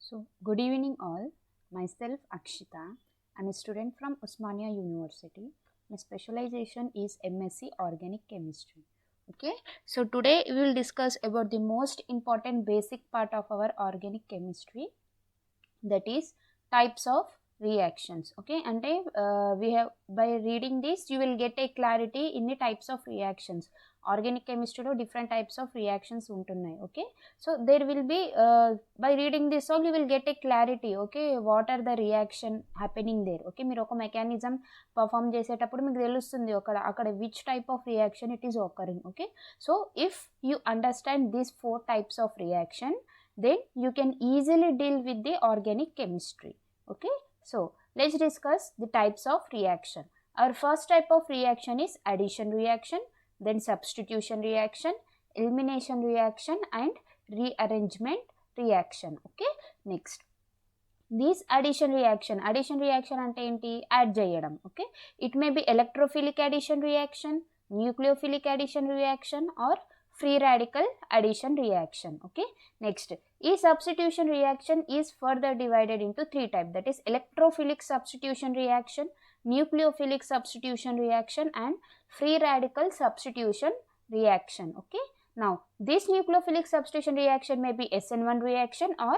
So, good evening all. Myself Akshita. I'm a student from Osmania University. My specialization is MSc Organic Chemistry. Okay, so today we will discuss about the most important basic part of our organic chemistry, that is types of reactions. Okay, and we have, by reading this you will get a clarity in the types of reactions. Organic chemistry lo different types of reactions untunnai. Okay, so there will be by reading this all you will get a clarity. Okay, what are the reaction happening there. Okay, మీరు ఒక mechanism perform చేసేటప్పుడు మీకు తెలుస్తుంది అక్కడ which type of reaction it is occurring. Okay, so if you understand these four types of reaction, then you can easily deal with the organic chemistry. Okay, so let's discuss the types of reaction. Our first type of reaction is addition reaction, then substitution reaction, elimination reaction, and rearrangement reaction. Okay, next, this addition reaction ante enti add cheyadam. Okay, it may be electrophilic addition reaction, nucleophilic addition reaction, or free radical addition reaction. Okay, next, e substitution reaction is further divided into three types, that is electrophilic substitution reaction, nucleophilic substitution reaction, and free radical substitution reaction. Okay, now this nucleophilic substitution reaction may be SN1 reaction or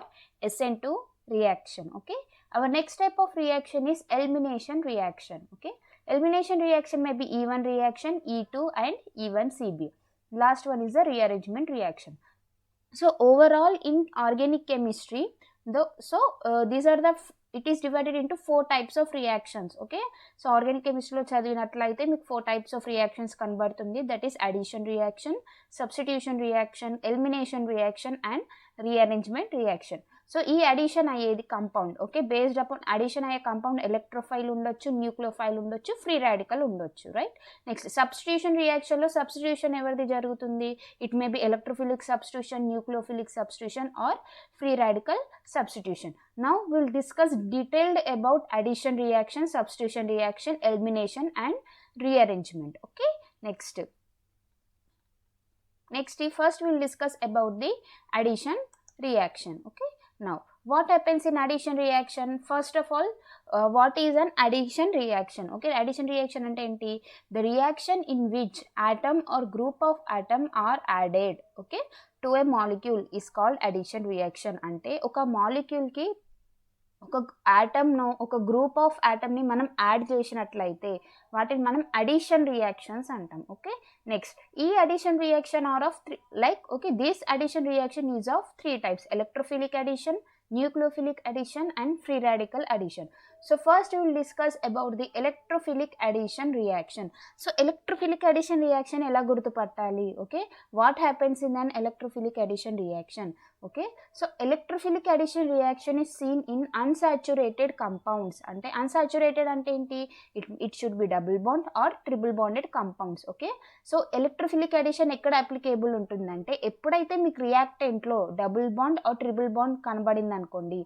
SN2 reaction. Okay, our next type of reaction is elimination reaction. Okay, elimination reaction may be E1 reaction, E2, and E1CB. Last one is the rearrangement reaction. So overall in organic chemistry, these are the it is divided into four types of reactions. Okay, so organic chemistry lo chadivinatlaite meeku four types of reactions kanbadutundi, that is addition reaction, substitution reaction, elimination reaction, and rearrangement reaction. So ఈ addition అయ్యేది compound. Okay, based upon addition అయ్యే compound electrophile ఉండొచ్చు, nucleophile ఉండొచ్చు, free radical ఉండొచ్చు. Right, next substitution రియాక్షన్లో substitution ఎవరిది జరుగుతుంది? It may be electrophilic substitution, nucleophilic substitution, or free radical substitution. Now we'll discuss detailed about addition reaction, substitution reaction, elimination, and rearrangement. Okay, next first we'll discuss about the addition reaction. Okay, now what happens in addition reaction? First of all, what is an addition reaction? Okay, addition reaction ante enti? The reaction in which atom or group of atom are added, okay, to a molecule is called addition reaction. Ante oka molecule ki ఒక ఆటమ్ను, ఒక group of ఆటమ్ని మనం add చేసినట్లయితే వాటిని మనం addition reactions అంటాం. Okay, next, ఈ addition reaction are of okay, this addition reaction is of three types: electrophilic addition, nucleophilic addition, and free radical addition. So first we will discuss about the electrophilic addition reaction. So electrophilic addition reaction ela gurtu pattali. Okay, what happens in an electrophilic addition reaction? Okay, so electrophilic addition reaction is seen in unsaturated compounds. Ante unsaturated ante enti? It should be double bond or triple bonded compounds. Okay, so electrophilic addition ekkada applicable untundante eppudaithe meeku reactant lo double bond or triple bond kanabadindi అనుకోండి,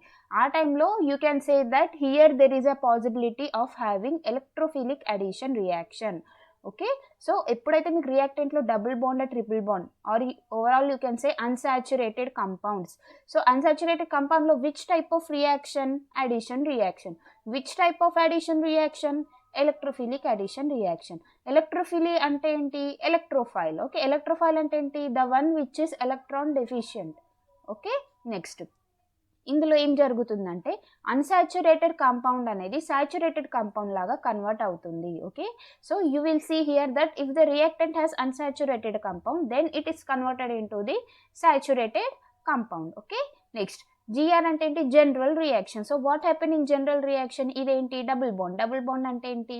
ఆ టైంలో you can say that here there is a possibility of having electrophilic addition reaction. Okay, so ఎప్పుడైతే మీకు రియాక్టెంట్లో double bond triple bond or overall you can say unsaturated compounds. So unsaturated కంపౌండ్లో which type of reaction? Addition reaction. Which type of addition reaction? Electrophilic addition reaction. Electrophile అంటే ఏంటి? Electrophile. Okay, electrophile అంటే ఏంటి? The one which is electron deficient. Okay, next, ఇందులో ఏం జరుగుతుందంటే unsaturated compound అనేది saturated compound లాగా కన్వర్ట్ అవుతుంది. Okay, so you will see here that if the reactant has unsaturated compound then it is converted into the saturated compound. Okay, next, GR అంటే ఏంటి? General reaction. So what happen in general reaction? ఇదేంటి? Double bond. Double bond అంటే ఏంటి?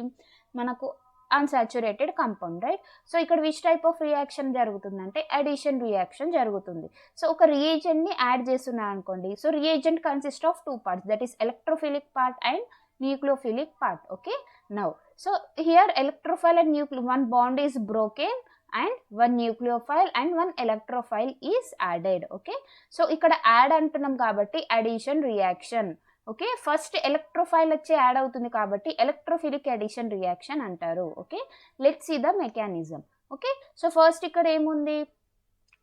మనకు unsaturated compound. Right, so ఇక్కడ which type of reaction జరుగుతుందంటే addition reaction జరుగుతుంది. So ఒక రియేజెంట్ని యాడ్ చేస్తున్నాను అనుకోండి, so reagent consist of two parts, that is electrophilic part and nucleophilic part. Okay, now so here electrophile and one bond is broken and one nucleophile and one electrophile is added. Okay, so ikkada add antunnam kabatti addition reaction. Okay, first electrophile వచ్చి add అవుతుంది కాబట్టి electrophilic addition reaction అంటారు. Okay, let's see the mechanism. Okay, so first ఇక్కడ ఏముంది?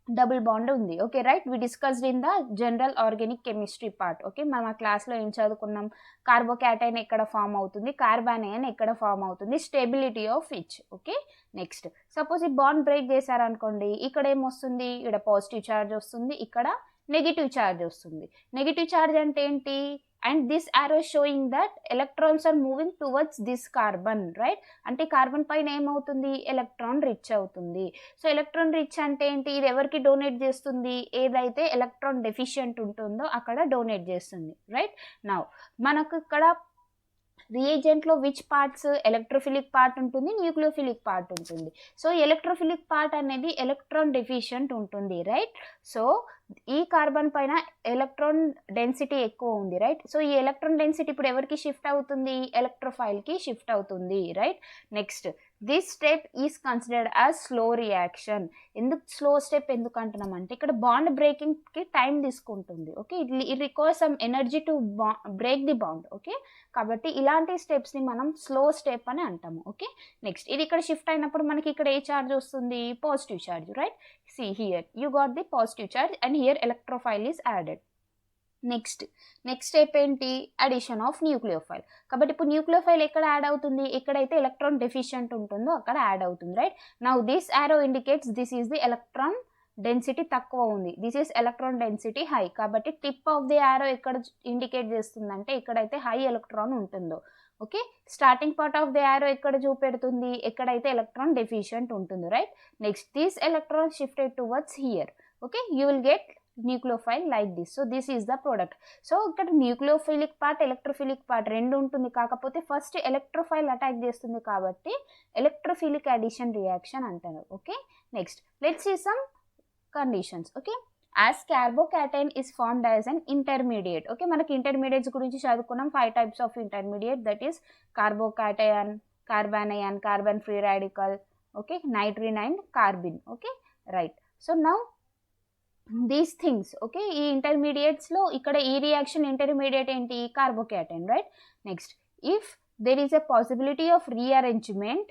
Double bond ఉంది. Okay right, we discussed in the general organic chemistry part. Okay, మనం ఆ క్లాస్లో ఏం చదువుకున్నాం, కార్బోక్యాటైన్ ఎక్కడ ఫామ్ అవుతుంది, కార్బానైన్ ఎక్కడ ఫామ్ అవుతుంది, స్టెబిలిటీ ఆఫ్ ఇచ్. ఓకే, నెక్స్ట్ సపోజ్ ఈ బాండ్ బ్రేక్ చేశారనుకోండి, ఇక్కడ ఏమొస్తుంది, ఇక్కడ పాజిటివ్ ఛార్జ్ వస్తుంది, ఇక్కడ నెగిటివ్ ఛార్జ్ వస్తుంది. నెగిటివ్ ఛార్జ్ అంటే ఏంటి, and this arrow showing that electrons are moving towards this carbon, right? అంటే కార్బన్ పైన ఏమవుతుంది, ఎలక్ట్రాన్ రిచ్ అవుతుంది. సో ఎలక్ట్రాన్ రిచ్ అంటే ఏంటి, ఇది ఎవరికి డొనేట్ చేస్తుంది, ఏదైతే ఎలక్ట్రాన్ డెఫిషియెంట్ ఉంటుందో అక్కడ డొనేట్ చేస్తుంది, రైట్? నౌ మనకు ఇక్కడ రియేజెంట్లో విచ్ పార్ట్స్, ఎలక్ట్రోఫిలిక్ పార్ట్ ఉంటుంది, న్యూక్లియోఫిలిక్ పార్ట్ ఉంటుంది. సో ఎలక్ట్రోఫిలిక్ పార్ట్ అనేది ఎలక్ట్రాన్ డెఫిషియెంట్ ఉంటుంది, రైట్? సో ఈ కార్బన్ పైన ఎలక్ట్రాన్ డెన్సిటీ ఎక్కువ ఉంది, రైట్? సో ఈ ఎలక్ట్రాన్ డెన్సిటీ ఇప్పుడు ఎవరికి షిఫ్ట్ అవుతుంది, ఎలక్ట్రోఫైల్కి షిఫ్ట్ అవుతుంది, right? Next this step is considered as slow reaction. ఎందుకు స్లో స్టెప్ ఎందుకు అంటున్నాం అంటే, ఇక్కడ బాండ్ బ్రేకింగ్కి టైం తీసుకుంటుంది. Okay, it requires some energy to break the bond. Okay, కాబట్టి ఇలాంటి స్టెప్స్ని మనం స్లో స్టెప్ అని అంటాము. ఓకే, నెక్స్ట్ ఇది ఇక్కడ షిఫ్ట్ అయినప్పుడు మనకి ఇక్కడ ఏ ఛార్జ్ వస్తుంది, positive charge, right? See here you got the positive charge and here electrophile is added. Next step ఏంటి, అడిషన్ ఆఫ్ న్యూక్లియోఫైల్. కాబట్టి ఇప్పుడు న్యూక్లియోఫైల్ ఎక్కడ యాడ్ అవుతుంది, ఎక్కడైతే ఎలక్ట్రాన్ డెఫిషియెంట్ ఉంటుందో అక్కడ యాడ్ అవుతుంది, right? Now this arrow indicates this is the electron density తక్కువ ఉంది, this is electron density high. కాబట్టి టిప్ ఆఫ్ ది arrow ఎక్కడ ఇండికేట్ చేస్తుందంటే ఎక్కడైతే హై ఎలక్ట్రాన్ ఉంటుందో. Okay, starting part of the arrow ఎక్కడ చూపెడుతుంది, ఎక్కడైతే ఎలక్ట్రాన్ డెఫిషియెంట్ ఉంటుందో, right? Next this electron shifted towards here. Okay, you will get nucleophile like this. So this is the product. So ఇక్కడ nucleophilic part, electrophilic part రెండు ఉంటుంది, కాకపోతే first electrophile attack చేస్తుంది కాబట్టి ఎలక్ట్రోఫిలిక్ అడిషన్ రియాక్షన్ అంటారు. Okay, next let's see some conditions. Okay, as carbocation is formed as an intermediate. Okay, మనకి intermediates గురించి చదువుకున్నాం, 5 types of intermediate, that is carbocation, carbanion, carbon free radical, okay, nitrene and carbene. Okay, right? So now these things, okay, ఈ ఇంటర్మీడియట్స్లో ఇక్కడ ఈ reaction intermediate ఏంటి, carbocation, right? Next if there is a possibility of rearrangement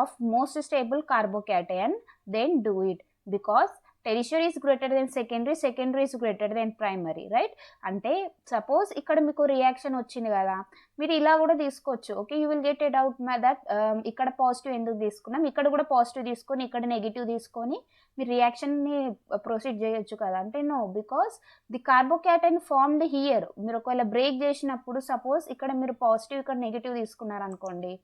of most stable carbocation, then do it, because tertiary is greater than secondary, secondary is greater than primary, right? అంటే suppose ఇక్కడ మీకు reaction వచ్చింది కదా, మీరు ఇలా కూడా తీసుకోవచ్చు. Okay, you will get a doubt that ఇక్కడ పాజిటివ్ ఎందుకు తీసుకున్నాం, ఇక్కడ కూడా పాజిటివ్ తీసుకొని ఇక్కడ నెగిటివ్ తీసుకొని మీరు రియాక్షన్ని ప్రొసీడ్ చేయొచ్చు కదా. అంటే no, because the carbocation formed here. మీరు ఒకవేళ బ్రేక్ చేసినప్పుడు సపోజ్ ఇక్కడ మీరు పాజిటివ్ ఇక్కడ నెగిటివ్ తీసుకున్నారనుకోండి.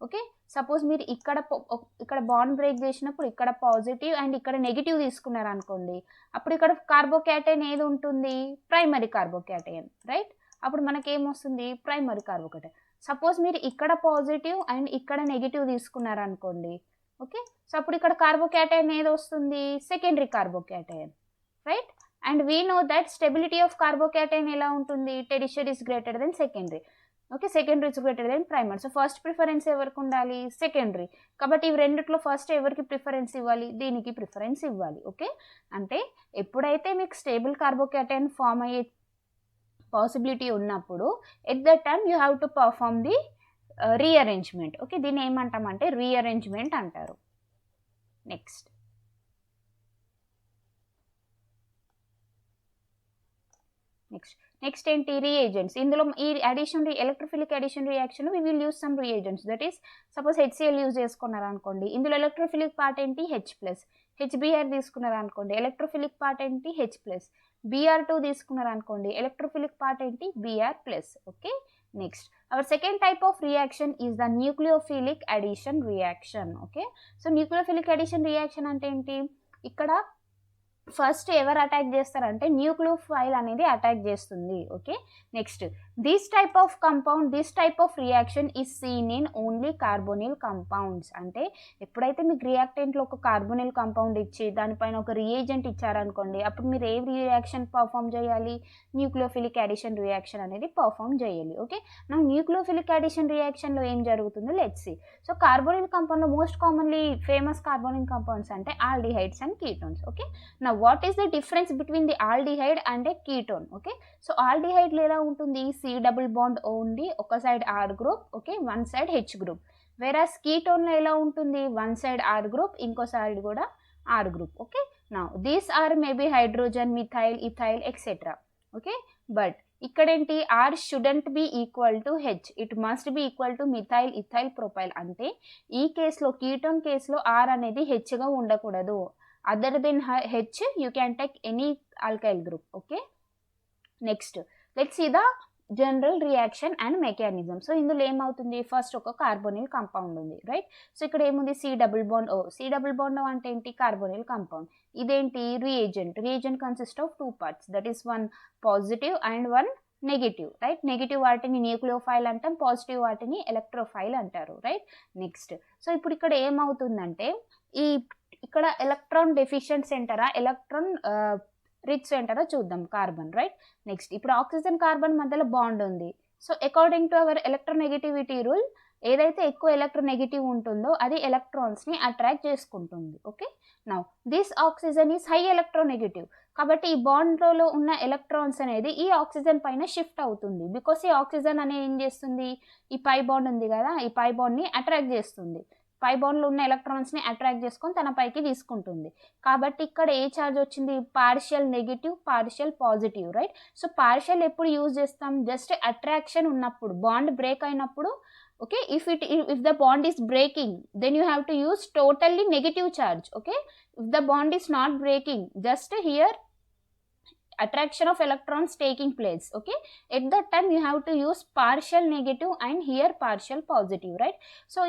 ఓకే, సపోజ్ మీరు ఇక్కడ బాండ్ బ్రేక్ చేసినప్పుడు ఇక్కడ పాజిటివ్ అండ్ ఇక్కడ నెగిటివ్ తీసుకున్నారనుకోండి, అప్పుడు ఇక్కడ కార్బోక్యాటైన్ ఏది ఉంటుంది, ప్రైమరీ కార్బోక్యాటైన్, రైట్? అప్పుడు మనకేమొస్తుంది, ప్రైమరీ కార్బోక్యాటైన్. సపోజ్ మీరు ఇక్కడ పాజిటివ్ అండ్ ఇక్కడ నెగిటివ్ తీసుకున్నారనుకోండి. ఓకే, సో అప్పుడు ఇక్కడ కార్బోక్యాటైన్ ఏది వస్తుంది, secondary carbocation, right? And we know that stability of carbocation ఎలా ఉంటుంది, tertiary is greater than secondary. Okay, secondary is greater than primary. So first preference ఎవరికి ఉండాలి, సెకండరీ. కాబట్టి ఇవి రెండిట్లో ఫస్ట్ ఎవరికి ప్రిఫరెన్స్ ఇవ్వాలి, దీనికి ప్రిఫరెన్స్ ఇవ్వాలి. ఓకే, అంటే ఎప్పుడైతే మీకు స్టేబుల్ కార్బోక్యాటైన్ ఫామ్ అయ్యే పాసిబిలిటీ ఉన్నప్పుడు at that time you have to perform the rearrangement. Okay, దీన్ని ఏమంటామంటే రీఅరేంజ్మెంట్ అంటారు. నెక్స్ట్ నెక్స్ట్ ఏంటి, రియేజెంట్స్. ఇందులో ఈ addition electrophilic addition reaction we will use some reagents, that is suppose HCl use చేసుకున్నారనుకోండి, ఇందులో ఎలక్ట్రోఫిలిక్ పార్ట్ ఏంటి H+, HBr తీసుకున్నారనుకోండి, ఎలక్ట్రోఫిలిక్ పార్ట్ ఏంటి H+, Br2 తీసుకున్నారనుకోండి, ఎలక్ట్రోఫిలిక్ పార్ట్ ఏంటి Br+. Okay, next our second type of reaction is the nucleophilic addition reaction. Okay, so nucleophilic addition reaction అంటే ఏంటి, ఇక్కడ ఫస్ట్ ఎవరు అటాక్ చేస్తారంటే న్యూక్లియోఫైల్ అనేది అటాక్ చేస్తుంది. Okay, next this type of compound, this type of reaction is seen in only carbonyl compounds. అంటే ఎప్పుడైతే మీకు రియాక్టెంట్లో ఒక కార్బోనిల్ కంపౌండ్ ఇచ్చి దానిపైన ఒక రియేజెంట్ ఇచ్చారనుకోండి, అప్పుడు మీరు ఏ రియాక్షన్ పర్ఫామ్ చేయాలి, న్యూక్లియోఫిలిక్ అడిషన్ రియాక్షన్ అనేది పర్ఫామ్ చేయాలి. ఓకే, నా న్యూక్లియోఫిలిక్ అడిషన్ రియాక్షన్లో ఏం జరుగుతుందో లెట్స్ సీ. సో కార్బోనిల్ కంపౌండ్లో most commonly famous carbonyl compounds అంటే ఆల్డిహైడ్స్ అండ్ కీటోన్స్. ఓకే, నా what is the difference between the aldehyde and a ketone. Okay, so ఆల్డిహైడ్లో ఎలా ఉంటుంది, C డబుల్ బాండ్ ఓన్లీ, ఒక side R group, okay, one side H group. Whereas కీటోన్లో ఎలా ఉంటుంది, one side R group, ఇంకో side కూడా R group. Okay, Now these are maybe hydrogen, methyl, ethyl, etc. Okay, but ఇక్కడేంటి R shouldn't be equal to H, it must be equal to methyl, ethyl, propyl. అంటే ఈ కేసులో ketone కేసులో R అనేది హెచ్గా ఉండకూడదు. Other than H you can take any alkyl group. Okay, next let's see the general reaction and mechanism. So ఇందులో ఏమవుతుంది, first ఒక కార్బోనిల్ కాంపౌండ్ ఉంది, రైట్. సో ఇక్కడ ఏముంది, C double bond O. C double bond O అంటే ఏంటి, carbonyl compound. ఇదేంటి, reagent. Reagent consist of 2 parts, that is 1 positive and 1 negative, right. Negative వాటిని న్యూక్లియోఫైల్ అంటాం, పాజిటివ్ వాటిని ఎలక్ట్రోఫైల్ అంటారు, రైట్. నెక్స్ట్ సో ఇప్పుడు ఇక్కడ ఏమవుతుందంటే ఇక్కడ ఎలక్ట్రాన్ డెఫిషియెంట్ సెంటరా, ఎలక్ట్రాన్ రిచ్ సెంటరా చూద్దాం, కార్బన్, రైట్. నెక్స్ట్ ఇప్పుడు ఆక్సిజన్ కార్బన్ మధ్యలో బాండ్ ఉంది. So according to our electronegativity rule, ఏదైతే ఎక్కువ ఎలక్ట్రోనెగటివ్ ఉంటుందో అది ఎలక్ట్రాన్స్ని అట్రాక్ట్ చేసుకుంటుంది. Okay, now this oxygen is high electronegative. కాబట్టి ఈ బాండ్లో ఉన్న ఎలక్ట్రాన్స్ అనేది ఈ ఆక్సిజన్ పైన షిఫ్ట్ అవుతుంది. బికాస్ ఈ ఆక్సిజన్ అనేది ఏం చేస్తుంది, ఈ పై బాండ్ ఉంది కదా, ఈ పై బాండ్ని అట్రాక్ట్ చేస్తుంది. పై బాండ్లో ఉన్న ఎలక్ట్రాన్స్ని అట్రాక్ట్ చేసుకొని తన పైకి తీసుకుంటుంది. కాబట్టి ఇక్కడ ఏ ఛార్జ్ వచ్చింది, partial negative, partial positive, right. So partial ఎప్పుడు యూజ్ చేస్తాం, జస్ట్ అట్రాక్షన్ ఉన్నప్పుడు, బాండ్ బ్రేక్ అయినప్పుడు. Okay, if the bond is breaking, then you have to use totally negative charge. Okay, if the bond is not breaking, just here attraction of electrons taking place. Okay, at that time you have to use partial negative and here partial positive, right. So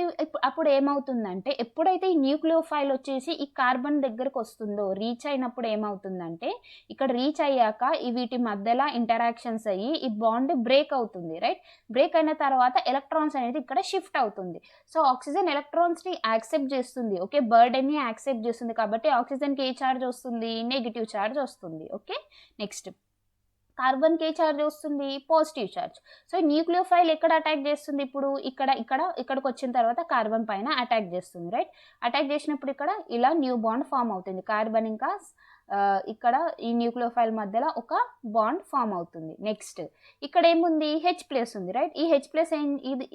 అప్పుడు ఏమవుతుందంటే, ఎప్పుడైతే ఈ nucleophile వచ్చేసి ఈ carbon దగ్గరకు వస్తుందో, reach అయినప్పుడు ఏమవుతుందంటే, ఇక్కడ రీచ్ అయ్యాక వీటి మధ్యలో ఇంటరాక్షన్స్ అయ్యి ఈ బాండ్ బ్రేక్ అవుతుంది, రైట్. బ్రేక్ అయిన తర్వాత ఎలక్ట్రాన్స్ అనేది ఇక్కడ షిఫ్ట్ అవుతుంది. సో ఆక్సిజన్ ఎలక్ట్రాన్స్ని యాక్సెప్ట్ చేస్తుంది. ఓకే, బర్డెన్ని యాక్సెప్ట్ చేస్తుంది. కాబట్టి ఆక్సిజన్కి ఏ ఛార్జ్ వస్తుంది, నెగిటివ్ ఛార్జ్ వస్తుంది. ఓకే, నెక్స్ట్ కార్బన్కి ఏ ఛార్జ్ వస్తుంది, పాజిటివ్ ఛార్జ్. సో న్యూక్లియోఫైల్ ఎక్కడ అటాక్ చేస్తుంది, ఇప్పుడు ఇక్కడికి వచ్చిన తర్వాత కార్బన్ పైన అటాక్ చేస్తుంది, రైట్. అటాక్ చేసినప్పుడు ఇక్కడ ఇలా న్యూ బాండ్ ఫామ్ అవుతుంది. కార్బన్ ఇంకా ఇక్కడ ఈ న్యూక్లియోఫైల్ మధ్యలో ఒక బాండ్ ఫామ్ అవుతుంది. నెక్స్ట్ ఇక్కడ ఏముంది, H+ ఉంది, రైట్. ఈ H+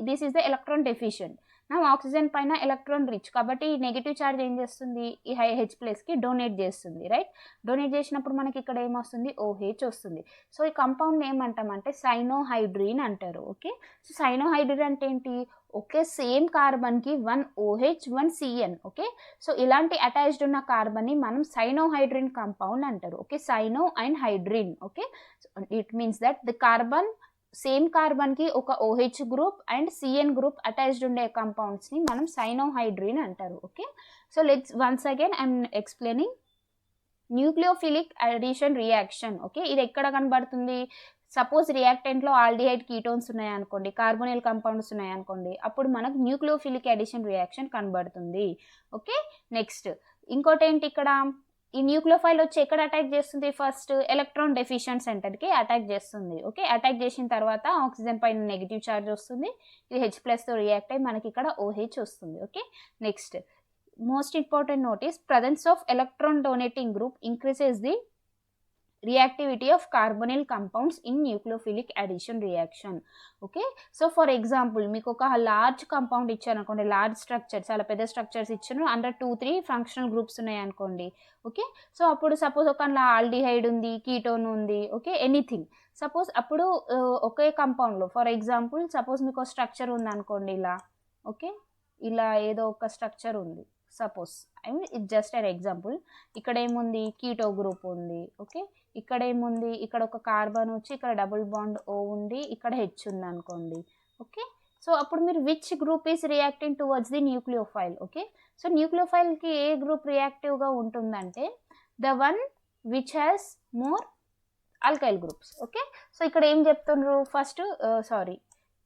this is the electron deficient. నా ఆక్సిజన్ పైన ఎలక్ట్రాన్ రిచ్, కాబట్టి ఈ నెగిటివ్ ఛార్జ్ ఏం చేస్తుంది, ఈ H+కి డొనేట్ చేస్తుంది, రైట్. డొనేట్ చేసినప్పుడు మనకి ఇక్కడ ఏమొస్తుంది, OH వస్తుంది. సో ఈ కంపౌండ్ ఏమంటామంటే సైనోహైడ్రిన్ అంటారు. ఓకే, సో సైనోహైడ్రిన్ అంటే ఏంటి, ఓకే సేమ్ కార్బన్కి 1 OH 1 CN. ఓకే, సో ఇలాంటి అటాచ్డ్ ఉన్న కార్బన్ని మనం సైనోహైడ్రిన్ కంపౌండ్ అంటారు. Okay, cyano and hydrin. Okay, it means that the carbon same కార్బన్కి ఒక OH group and CN group attached ఉండే కంపౌండ్స్ని మనం సైనోహైడ్రిన్ అంటారు. Okay, so let's once again I'm explaining nucleophilic addition reaction. Okay, ఇది ఎక్కడ కనబడుతుంది, సపోజ్ రియాక్టెంట్లో ఆల్డిహైడ్ కీటోన్స్ ఉన్నాయనుకోండి, కార్బోనిల్ కంపౌండ్స్ ఉన్నాయనుకోండి, అప్పుడు మనకు న్యూక్లియోఫిలిక్ అడిషన్ రియాక్షన్ కనబడుతుంది. ఓకే, నెక్స్ట్ ఇంకోటి ఏంటి, ఇక్కడ ఈ న్యూక్లియోఫైల్ వచ్చి ఎక్కడ అటాక్ చేస్తుంది, ఫస్ట్ ఎలక్ట్రాన్ డెఫిషియెంట్ సెంటర్కి అటాక్ చేస్తుంది. ఓకే, అటాక్ చేసిన తర్వాత ఆక్సిజన్ పైన నెగిటివ్ ఛార్జ్ వస్తుంది. ఇది H+తో రియాక్ట్ అయ్యి మనకి ఇక్కడ OH వస్తుంది. Okay, next most important notice, presence of electron donating group increases the reactivity of carbonyl compounds in nucleophilic addition reaction. Okay, so for example మీకు ఒక లార్జ్ కంపౌండ్ ఇచ్చాను అనుకోండి, లార్జ్ స్ట్రక్చర్, చాలా పెద్ద స్ట్రక్చర్స్ ఇచ్చాను, అండర్ 2-3 ఫంక్షనల్ గ్రూప్స్ ఉన్నాయి అనుకోండి. Okay, so అప్పుడు సపోజ్ ఒక ఆల్డిహైడ్ ఉంది, కీటోన్ ఉంది, ఓకే ఎనీథింగ్. సపోజ్ అప్పుడు ఒకే కంపౌండ్లో ఫర్ ఎగ్జాంపుల్ సపోజ్ మీకు స్ట్రక్చర్ ఉంది అనుకోండి, ఇలా. ఓకే, ఇలా ఏదో ఒక స్ట్రక్చర్ ఉంది suppose, I mean it just an example. ఇక్కడ ఏముంది, కీటో గ్రూప్ ఉంది. ఓకే, ఇక్కడ ఏముంది, ఇక్కడ ఒక కార్బన్ వచ్చి ఇక్కడ డబుల్ బాండ్ O ఉంది, ఇక్కడ H ఉంది అనుకోండి. ఓకే, సో అప్పుడు మీరు which group is reacting towards the nucleophile. Okay, so న్యూక్లియోఫైల్కి ఏ గ్రూప్ రియాక్టివ్గా ఉంటుందంటే the one which has more alkyl groups. Okay, so ఇక్కడ ఏం చెప్తున్నారు, first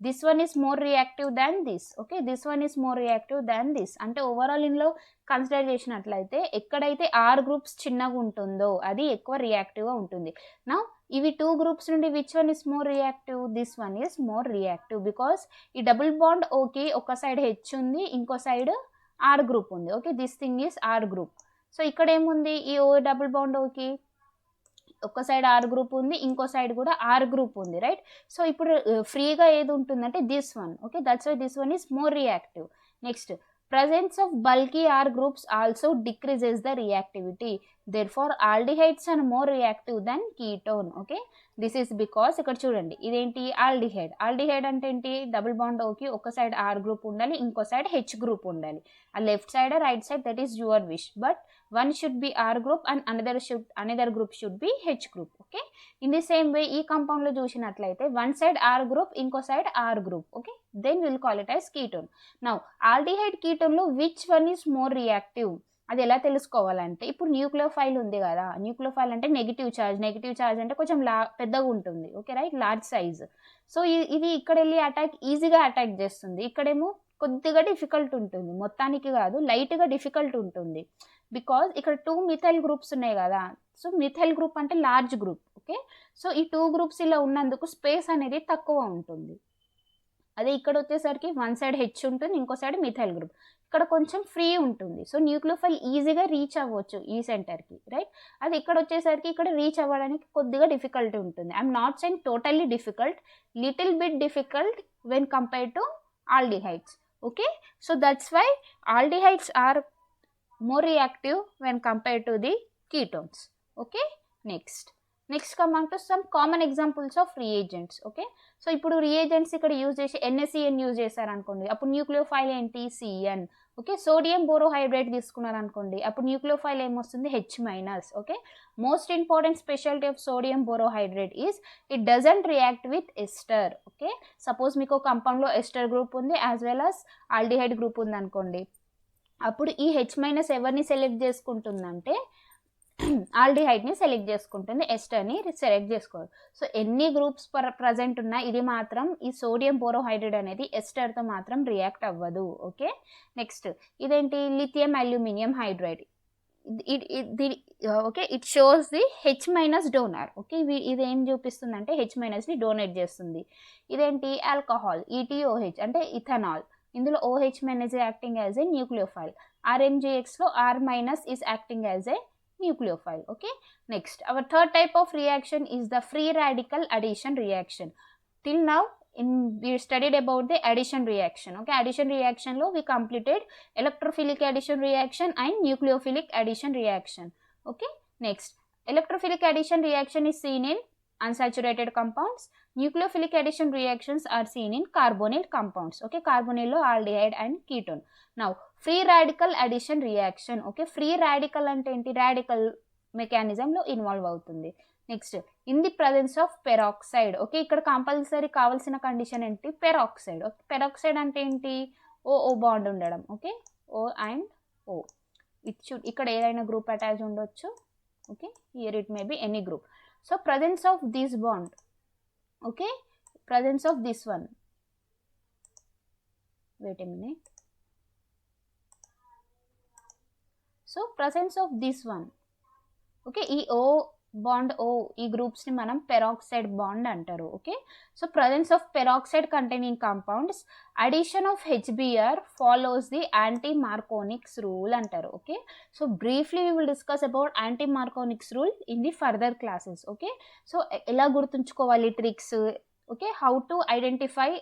this one is more reactive than this. Okay, this one is more reactive than this. అంటే overall ఇందులో consider చేసినట్లయితే ఎక్కడైతే R గ్రూప్స్ చిన్నగా ఉంటుందో అది ఎక్కువ రియాక్టివ్గా ఉంటుంది. నా ఇవి 2 గ్రూప్స్ నుండి which one is more reactive, this one is more reactive. Because ఈ డబుల్ బాండ్ ఓకే, ఒక సైడ్ H ఉంది, ఇంకో సైడ్ R గ్రూప్ ఉంది. Okay, this thing is R group. So ఇక్కడ ఏముంది, ఈ డబుల్ బాండ్ ఓకే, ఒక సైడ్ R గ్రూప్ ఉంది, ఇంకో సైడ్ కూడా R గ్రూప్ ఉంది, రైట్. సో ఇప్పుడు ఫ్రీగా ఏది ఉంటుందంటే this one. Okay, that's why this one is more reactive. Next presence of bulky R groups also decreases the reactivity. therefore aldehydes are more reactive than ketone. Okay, this is because ఇక్కడ చూడండి ఇదేంటి aldehyde అంటే ఏంటి double bond ఓకి ఒక side R group ఉండాలి ఇంకో side H group ఉండాలి ఆ left side right side that is your wish but one should be R group and another group should be H group. Okay, in the same way ee compound lo chusinattlaithe one side R group inko side R group. Okay, then we will call it as ketone. Now aldehyde ketone lo which one is more reactive అది ఎలా తెలుసుకోవాలంటే ఇప్పుడు nucleophile ఉంది కదా nucleophile అంటే negative charge అంటే కొంచెం పెద్దగా ఉంటుంది okay right large size so ఇది ఇక్కడ వెళ్ళి ఈజీగా అటాక్ చేస్తుంది ఇక్కడేమో కొద్దిగా డిఫికల్ట్ ఉంటుంది మొత్తానికి కాదు లైట్గా డిఫికల్ట్ ఉంటుంది బికాజ్ ఇక్కడ 2 మిథైల్ గ్రూప్స్ ఉన్నాయి కదా సో మిథైల్ గ్రూప్ అంటే లార్జ్ గ్రూప్ ఓకే సో ఈ 2 గ్రూప్స్ ఇలా ఉన్నందుకు స్పేస్ అనేది తక్కువ ఉంటుంది అదే ఇక్కడ వచ్చేసరికి వన్ సైడ్ హెచ్ ఉంటుంది ఇంకో సైడ్ మిథైల్ గ్రూప్ ఇక్కడ కొంచెం ఫ్రీ ఉంటుంది సో న్యూక్లియోఫైల్ ఈజీగా రీచ్ అవ్వచ్చు ఈ సెంటర్కి రైట్ అది ఇక్కడ వచ్చేసరికి ఇక్కడ రీచ్ అవ్వడానికి కొద్దిగా డిఫికల్టీ ఉంటుంది I'm not saying totally difficult little bit difficult when compare to aldehydes. Okay, so that's why aldehydes are more reactive when compared to the ketones. Okay, next come on to some common examples of reagents. Okay, so ఇప్పుడు reagents ఇక్కడ use చేసి NaCN use చేశారు అనుకోండి అప్పుడు nucleophile ఏంటి CN. Okay sodium borohydride తీసుకున్నారు అనుకోండి అప్పుడు న్యూక్లియోఫైల్ ఏమొస్తుంది H-. Okay most important speciality of sodium borohydrate is it doesn't react with ester. Okay suppose మీకు కంపౌండ్లో ఎస్టర్ గ్రూప్ ఉంది as well as aldehyde group ఉంది అనుకోండి అప్పుడు ఈ H- ఎవరిని సెలెక్ట్ చేసుకుంటుందంటే ఆల్డిహైడ్ని సెలెక్ట్ చేసుకుంటుంది ఎస్టర్ని సెలెక్ట్ చేసుకోవాలి. సో ఎన్ని గ్రూప్స్ ప్రజెంట్ ఉన్నా ఇది మాత్రం ఈ సోడియం బోరోహైడ్రేట్ అనేది ఎస్టర్తో మాత్రం రియాక్ట్ అవ్వదు. ఓకే నెక్స్ట్ ఇదేంటి lithium aluminium hydride okay it shows the H- donor. Okay ఇదేం చూపిస్తుంది అంటే H-ని డొనేట్ చేస్తుంది. ఇదేంటి ఆల్కహాల్ ETOH అంటే ఇథనాల్ ఇందులో OH- is acting as a nucleophile RMGXలో R- is acting as a nucleophile. Okay, next our third type of reaction is the free radical addition reaction. Till now we studied about the addition reaction. Okay, addition reaction lo we completed electrophilic addition reaction and nucleophilic addition reaction. Okay, next electrophilic addition reaction is seen in unsaturated compounds. Nucleophilic addition reactions are seen in carbonyl compounds. Okay, carbonyl lo aldehyde and ketone. Now free radical addition reaction. Okay, free radical ante enti radical mechanism lo involve avutundi. Next in the presence of peroxide. Okay, ikkada compulsory kavalsina condition enti peroxide. Okay, peroxide ante enti OO bond undadam. Okay, O and O it should ikkada edaina group attach undochu. Okay, here it may be any group. So presence of this bond, okay, presence of this one, wait a minute, so presence of this one, okay, ఈ O bond O ఈ groups ని మనం peroxide bond అంటారు. Okay so presence of peroxide containing compounds, addition of HBr follows the anti-Marconics rule అంటారు. Okay so briefly we will discuss about anti-Marconics rule in the further classes. Okay so ఎలా గుర్తుంచుకోవాలి tricks, okay how to identify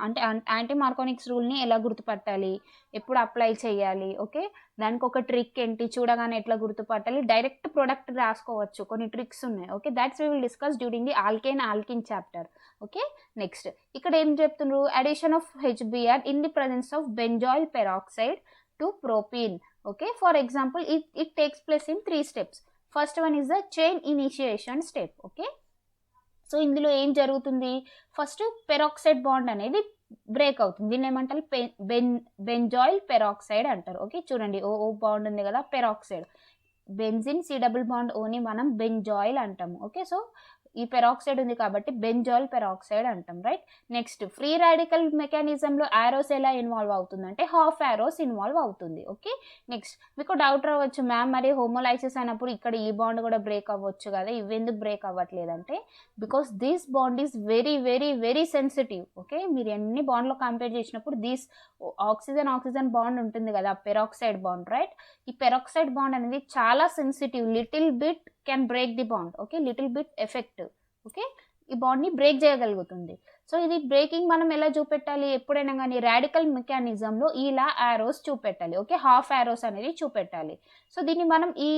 అంటే anti మార్కోనిక్స్ రూల్ని ఎలా గుర్తుపట్టాలి, ఎప్పుడు apply చేయాలి, okay దానికి ఒక ట్రిక్ ఏంటి, చూడగానే ఎట్లా గుర్తుపట్టాలి, డైరెక్ట్ ప్రొడక్ట్ రాసుకోవచ్చు, కొన్ని ట్రిక్స్ ఉన్నాయి. Okay that's we will discuss during the alkene chapter. Okay next ఇక్కడ ఏం చెప్తున్నారు, addition of HBr in the presence of benzoyl peroxide to propene. Okay for example it takes place in 3 steps. First one is the chain initiation step. Okay so ఇందులో ఏం జరుగుతుంది, first peroxide bond అనేది break అవుతుంది, దీన్ని ఏమంటారు benzoyl peroxide అంటారు. Okay చూడండి ఓ bond ఉంది కదా peroxide, benzene C double bond ఓని మనం బెంజాయిల్ అంటాము. ఓకే సో ఈ పెరాక్సైడ్ ఉంది కాబట్టి బెంజాయిల్ పెరాక్సైడ్ అంటాం రైట్. నెక్స్ట్ ఫ్రీ రాడికల్ మెకానిజంలో ఆరోస్ ఎలా ఇన్వాల్వ్ అవుతుందంటే హాఫ్ ఆరోస్ ఇన్వాల్వ్ అవుతుంది. ఓకే నెక్స్ట్ మీకు డౌట్ రావచ్చు, మ్యామ్ మరి హోమోలైసిస్ అయినప్పుడు ఇక్కడ ఈ బాండ్ కూడా బ్రేక్ అవ్వచ్చు కదా, ఇవెందుకు బ్రేక్ అవ్వట్లేదంటే because this bond is very very very sensitive. Okay మీరు ఎన్ని బాండ్లో కంపేర్ చేసినప్పుడు దిస్ ఆక్సిజన్ బాండ్ ఉంటుంది కదా పెరాక్సైడ్ బాండ్ రైట్, ఈ పెరాక్సైడ్ బాండ్ అనేది చాలా sensitive, little bit can break the bond. Okay little bit effective. Okay ఈ బాండ్ని బ్రేక్ చేయగలుగుతుంది. సో ఇది బ్రేకింగ్ మనం ఎలా చూపెట్టాలి, ఎప్పుడైనా కానీ రాడికల్ మెకానిజంలో ఇలా యారోస్ చూపెట్టాలి. ఓకే, హాఫ్ యారోస్ అనేది చూపెట్టాలి. సో దీన్ని మనం ఈ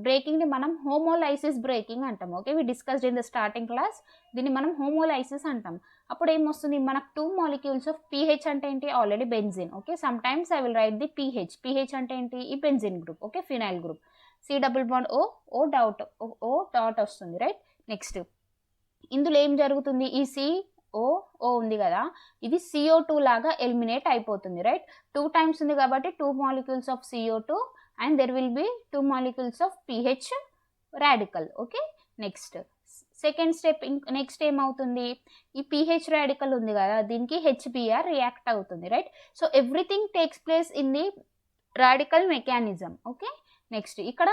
బ్రేకింగ్ని మనం హోమోలైసిస్ బ్రేకింగ్ అంటాం. Okay, we discussed in the starting class. దీన్ని మనం హోమోలైసిస్ అంటాం. అప్పుడు ఏమొస్తుంది, మనకు 2 molecules ఆఫ్ పీహెచ్ అంటే ఏంటి, already benzene. Okay, sometimes I will write the pH. PH అంటే ఏంటి, ఈ benzene group. Okay, phenyl group. C double bond O dot వస్తుంది, రైట్. నెక్స్ట్ ఇందులో ఏం జరుగుతుంది, ఈ ఓ ఉంది కదా, ఇది CO2 లాగా ఎలిమినేట్ అయిపోతుంది, రైట్. 2 times ఉంది కాబట్టి 2 molecules of CO2 and there will be 2 molecules of pH radical. Okay, next second step. Next ఏమవుతుంది, ఈ పీహెచ్ రాడికల్ ఉంది కదా, దీనికి HBr రియాక్ట్ అవుతుంది, right. So everything takes place in the radical mechanism. Okay, next ఇక్కడ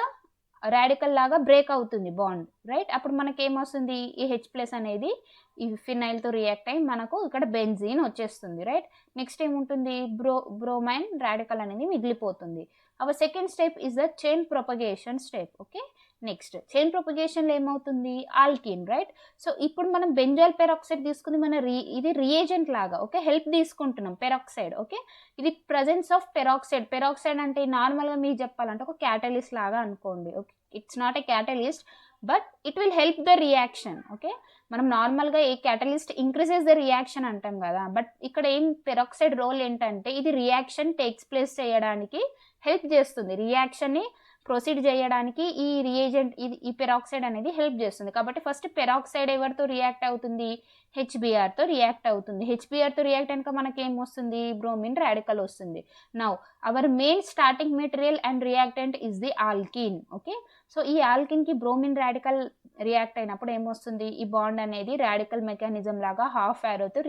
radical లాగా break అవుతుంది bond, right. అప్పుడు మనకి ఏమొస్తుంది, ఈ H+ అనేది ఈ ఫినైల్తో రియాక్ట్ అయ్యి మనకు ఇక్కడ బెంజీన్ వచ్చేస్తుంది, రైట్. నెక్స్ట్ ఏముంటుంది, బ్రోమైన్ రాడికల్ అనేది మిగిలిపోతుంది. Our second step is the chain propagation step. Okay, next chain ప్రొపగేషన్లో ఏమవుతుంది, ఆల్కిన్, రైట్. సో ఇప్పుడు మనం బెంజాల్ పెరాక్సైడ్ తీసుకుంది, ఇది రియేజెంట్ లాగా. ఓకే, హెల్ప్ తీసుకుంటున్నాం పెరాక్సైడ్. ఓకే, ఇది ప్రజెన్స్ ఆఫ్ పెరాక్సైడ్. పెరాక్సైడ్ అంటే నార్మల్గా మీకు చెప్పాలంటే ఒక క్యాటలిస్ట్ లాగా అనుకోండి. Okay, it's not a catalyst but it will help the reaction. Okay, మనం నార్మల్గా ఏ క్యాటలిస్ట్ ఇంక్రీజెస్ ద రియాక్షన్ అంటాం కదా, బట్ ఇక్కడ ఏం పెరాక్సైడ్ రోల్ ఏంటంటే ఇది రియాక్షన్ టేక్స్ ప్లేస్ చేయడానికి హెల్ప్ చేస్తుంది. రియాక్షన్ని ప్రొసీడ్ చేయడానికి ఈ రియేజెంట్ ఈ పెరాక్సైడ్ అనేది హెల్ప్ చేస్తుంది. కాబట్టి ఫస్ట్ పెరాక్సైడ్ ఎవరితో రియాక్ట్ అవుతుంది, HBrతో రియాక్ట్ అవుతుంది. HBrతో రియాక్ట్ కనుక మనకి ఏం వస్తుంది, బ్రోమిన్ రాడికల్ వస్తుంది. Now our main starting material and reactant is the alkene. Okay, so ఈ ఆల్కిన్కి బ్రోమిన్ రాడికల్ రియాక్ట్ అయినప్పుడు ఏమొస్తుంది, ఈ బాండ్ అనేది రాడికల్ మెకానిజం లాగా హాఫ్ యారోతో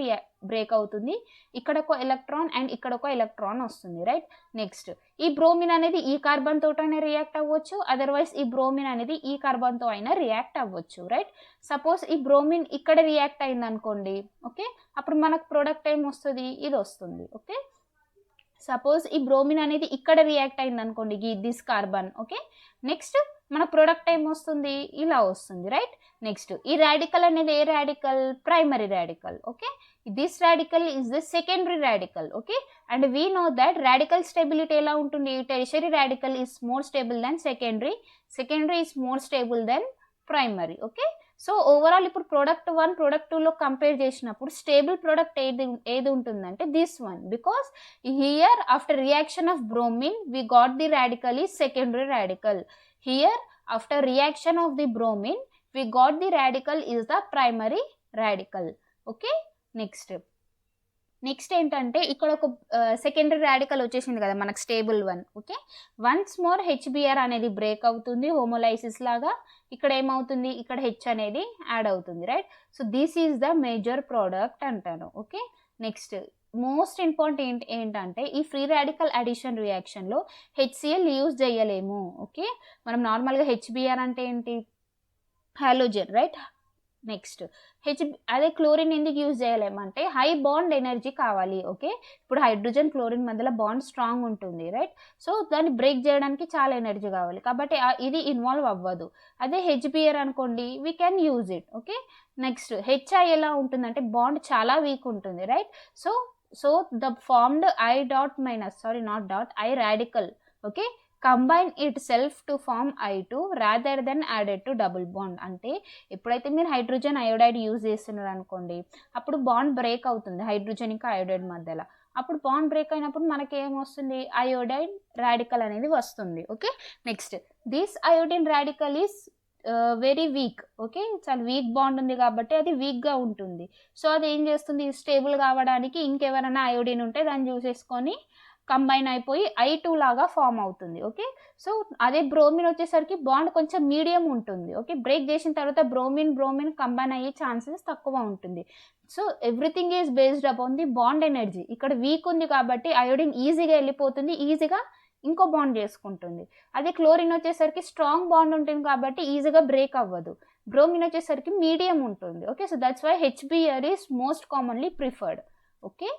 బ్రేక్ అవుతుంది. ఇక్కడ ఒక ఎలక్ట్రాన్ అండ్ ఇక్కడ ఒక ఎలక్ట్రాన్ వస్తుంది, రైట్. నెక్స్ట్ ఈ బ్రోమిన్ అనేది ఈ కార్బన్ తోటైనా రియాక్ట్ అవ్వచ్చు, అదర్వైజ్ ఈ బ్రోమిన్ అనేది ఈ కార్బన్తో అయినా రియాక్ట్ అవ్వచ్చు, రైట్. సపోజ్ ఈ బ్రోమిన్ ఇక్కడ రియాక్ట్ అయింది అనుకోండి. ఓకే, అప్పుడు మనకు ప్రోడక్ట్ ఏం వస్తుంది, ఇది వస్తుంది. ఓకే, సపోజ్ ఈ బ్రోమిన్ అనేది ఇక్కడ రియాక్ట్ అయింది అనుకోండి, దిస్ కార్బన్. ఓకే, నెక్స్ట్ మన ప్రొడక్ట్ ఏం వస్తుంది, ఇలా వస్తుంది, రైట్. నెక్స్ట్ ఈ రాడికల్ అనేది ఏ radical, primary radical. Okay, this radical is the secondary radical. Okay, and we know that radical stability ఎలా ఉంటుంది, tertiary radical is more stable than secondary, secondary is more stable than primary. Okay, so overall ఇప్పుడు product 1 product 2లో compare చేసినప్పుడు stable product ఏది ఉంటుందంటే this one, because here after reaction of bromine we got the radical is secondary radical. Here after reaction of the bromine we got the radical is the primary radical. Okay, next ఏంటంటే ఇక్కడ ఒక secondary radical వచ్చేసింది కదా మనకు stable 1. Okay, once more HBr అనేది break అవుతుంది హోమోలైసిస్ లాగా. ఇక్కడ ఏమవుతుంది, ఇక్కడ H అనేది యాడ్ అవుతుంది, right. So this is the major product అంటాను. ఓకే, నెక్స్ట్ మోస్ట్ ఇంపార్టెంట్ ఏంటంటే ఈ ఫ్రీ రాడికల్ అడిషన్ రియాక్షన్లో HCl యూజ్ చేయలేము. ఓకే, మనం నార్మల్గా HBr అంటే ఏంటి, హాలోజన్, రైట్. నెక్స్ట్ అదే క్లోరిన్ ఎందుకు యూజ్ చేయలేమంటే హై బాండ్ ఎనర్జీ కావాలి. ఓకే, ఇప్పుడు హైడ్రోజన్ క్లోరిన్ మధ్యలో బాండ్ స్ట్రాంగ్ ఉంటుంది, రైట్. సో దాన్ని బ్రేక్ చేయడానికి చాలా ఎనర్జీ కావాలి కాబట్టి ఇది ఇన్వాల్వ్ అవ్వదు. అదే HBr అనుకోండి we can use it. Okay, next HI ఎలా ఉంటుందంటే బాండ్ చాలా వీక్ ఉంటుంది, right. So the formed I radical, okay, combine itself to form I2 rather than added to double bond. అంటే ఎప్పుడైతే మీరు హైడ్రోజన్ అయోడైడ్ యూజ్ చేస్తున్నారు అనుకోండి అప్పుడు బాండ్ బ్రేక్ అవుతుంది హైడ్రోజన్ ఇంకా అయోడైడ్ మధ్యలో. అప్పుడు బాండ్ బ్రేక్ అయినప్పుడు మనకి ఏమొస్తుంది, అయోడైడ్ రాడికల్ అనేది వస్తుంది. Okay, next this iodine radical is very weak. Okay, చాలా వీక్ బాండ్ ఉంది కాబట్టి అది వీక్గా ఉంటుంది. సో అది ఏం చేస్తుంది, స్టేబుల్ కావడానికి ఇంకెవరైనా అయోడిన్ ఉంటే దాన్ని చూసేసుకొని కంబైన్ అయిపోయి I2 లాగా ఫామ్ అవుతుంది. ఓకే, సో అదే బ్రోమిన్ వచ్చేసరికి బాండ్ కొంచెం మీడియం ఉంటుంది. ఓకే, బ్రేక్ చేసిన తర్వాత బ్రోమిన్ కంబైన్ అయ్యే ఛాన్సెస్ తక్కువ ఉంటుంది. So everything is based upon the bond energy. ఇక్కడ వీక్ ఉంది కాబట్టి అయోడిన్ ఈజీగా వెళ్ళిపోతుంది, ఈజీగా ఇంకో బాండ్ చేసుకుంటుంది. అదే క్లోరిన్ వచ్చేసరికి స్ట్రాంగ్ బాండ్ ఉంటుంది కాబట్టి ఈజీగా బ్రేక్ అవ్వదు. బ్రోమిన్ వచ్చేసరికి మీడియం ఉంటుంది. Okay, so that's why HBr is most commonly preferred. Okay.